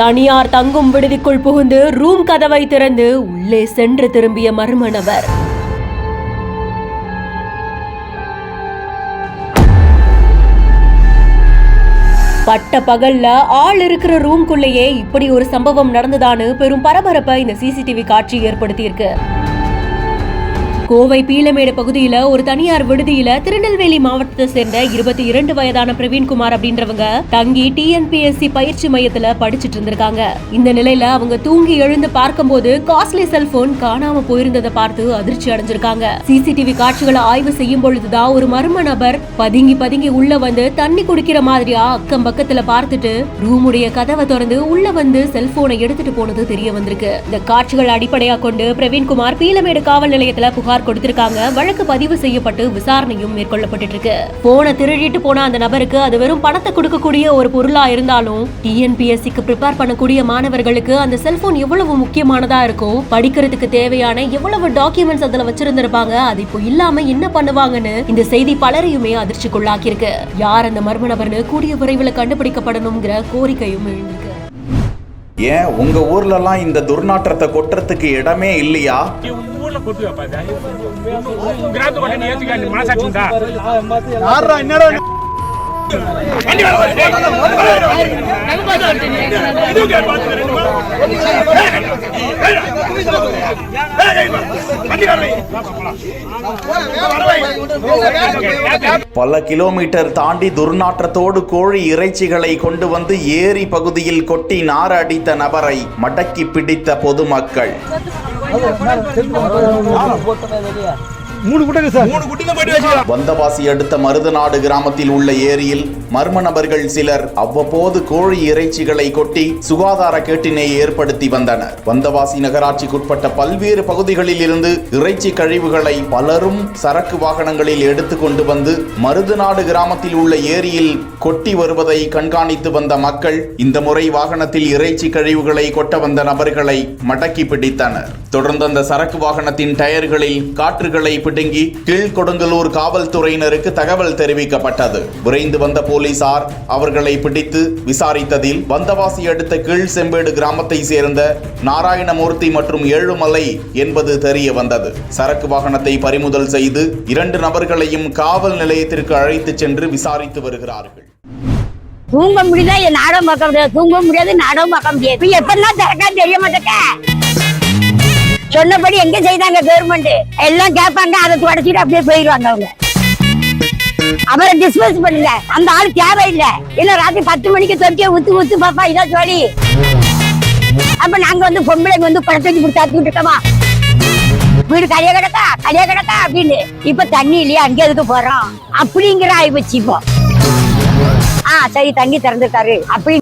தனியார் தங்கும் விடுதிக்குள் புகுந்து ரூம் கதவை திறந்து உள்ளே சென்று திரும்பிய மர்ம நபர். பட்ட பகல்ல ஆள் இருக்கிற ரூம்குள்ளேயே இப்படி ஒரு சம்பவம் நடந்ததான்னு பெரும் பரபரப்பை இந்த சிசிடிவி காட்சி ஏற்படுத்தியிருக்கு. கோவை பீளமேடு பகுதியில ஒரு தனியார் விடுதியில திருநெல்வேலி மாவட்டத்தை சேர்ந்த 22 வயதான பிரவீன்குமார் அப்படின்றவங்க தங்கி டிஎன்பிஎஸ்சி பயிற்சி மையத்துல படிச்சுட்டு இருந்திருக்காங்க. இந்த நிலையில அவங்க தூங்கி எழுந்து பார்க்கும்போது காஸ்ட்லி செல்போன் காணாம போயிருந்ததை பார்த்து அதிர்ச்சி அடைஞ்சிருக்காங்க. சிசிடிவி காட்சிகளை ஆய்வு செய்யும் பொழுதுதான் ஒரு மர்ம நபர் பதுங்கி உள்ள வந்து தண்ணி குடிக்கிற மாதிரியா அக்கம் பக்கத்துல பார்த்துட்டு ரூமுடைய கதவை திறந்து உள்ள வந்து செல்போனை எடுத்துட்டு போனது தெரிய வந்திருக்கு. இந்த காட்சிகள் அடிப்படையா கொண்டு பிரவீன்குமார் பீளமேடு காவல் நிலையத்துல புகார் கொடுத்திருக்காங்க. வழக்கு பதிவு செய்யப்பட்டு விசாரணையும் மேற்கொள்ளப்பட்டு இருக்கு. போன திருடிட்டு போன அந்த நபருக்கு அது வெறும் பணத்தை கொடுக்கக்கூடிய ஒரு பொருளா இருந்தாலும் டிஎன்பிஎஸ்சிக்கு ப்ரிப்பேர் பண்ணக்கூடிய மாணவர்களுக்கு அந்த செல்போன் எவ்வளவு முக்கியமானதா இருக்கும், படிக்கிறதுக்கு தேவையான எவ்வளவு டாக்குமெண்ட்ஸ் அதுல வச்சிருந்திருப்பாங்க, அது இப்போ இல்லாம என்ன பண்ணுவாங்கன்னு இந்த செய்தி பலரையுமே அதிர்ச்சிக்குள்ளாக்கி இருக்கு. யார் அந்த மர்ம நபர்னு கூடிய விரைவில் கண்டுபிடிக்கப்படணும்ங்கிற கோரிக்கையும் எழுந்திருக்கு. ஏன் உங்க ஊர்ல எல்லாம் இந்த துர்நாற்றத்தை கொட்டுறதுக்கு இடமே இல்லையா? பல கிலோமீட்டர் தாண்டி துர்நாற்றத்தோடு கோழி இறைச்சிகளை கொண்டு வந்து ஏரி பகுதியில் கொட்டி நார அடித்த நபரை மடக்கி பிடித்த பொதுமக்கள். வந்தவாசி அடுத்த மருதநாடு கிராமத்தில் உள்ள ஏரியில் மர்ம நபர்கள் சிலர் அவ்வப்போது கோழி இறைச்சிகளை கொட்டி சுகாதார கேட்டினை ஏற்படுத்தி வந்தனர். வந்தவாசி நகராட்சிக்குட்பட்ட பல்வேறு பகுதிகளில் இருந்து இறைச்சி கழிவுகளை பலரும் சரக்கு வாகனங்களில் எடுத்து கொண்டு வந்து மருதநாடு கிராமத்தில் உள்ள ஏரியில் கொட்டி வருவதை கண்காணித்து வந்த மக்கள் இந்த முறை வாகனத்தில் இறைச்சி கழிவுகளை கொட்ட வந்த நபர்களை மடக்கி பிடித்தனர். தொடர்ந்து அந்த சரக்கு வாகனத்தின் டயர்களில் காற்றுகளை பிடுங்கி கீழ்கொடுங்கலூர் காவல்துறையினருக்கு தகவல் தெரிவிக்கப்பட்டது. விரைந்து வந்த போலீசார் அவர்களை பிடித்து விசாரித்ததில் வந்தவாசி அடுத்த கீழ் செம்பேடு கிராமத்தை சேர்ந்த நாராயணமூர்த்தி மற்றும் ஏழுமலை என்பது தெரிய வந்தது. சரக்கு வாகனத்தை பறிமுதல் செய்து 2 நபர்களையும் காவல் நிலையத்திற்கு அழைத்து சென்று விசாரித்து வருகிறார்கள். தூங்க முடியல, நாடகம் பார்க்க முடியாது, தூங்க முடியாது, நாடகம் பார்க்க முடியாது. எப்பெல்லாம் திறக்கான்னு தெரிய மாட்டேங்க. சொன்னபடி எங்க செய்தாங்க கவர்மெண்ட் எல்லாம் கேட்பாங்க, அதை தொடச்சிட்டு அப்படியே போயிடுவாங்க. அவங்க அவரை டிஸ்போஸ் பண்ணுங்க, அந்த ஆள் தேவையில்லை. இல்ல ராத்திரி 10 மணிக்கு தொட்டிய ஊத்து பாப்பா இதான் சொல்லி அப்ப நாங்க வந்து பொம்பளைங்க வந்து பணத்தை கொடுத்தாத்துட்டு இருக்கோமா, வீடு கடையா கிடக்கா அப்படின்னு. இப்ப தண்ணி இல்லையா, அங்கே எதுக்கு போறோம் அப்படிங்கிற ஆயிப்போச்சு. இப்போ சரி தண்ணி திறந்துட்டாரு அப்படி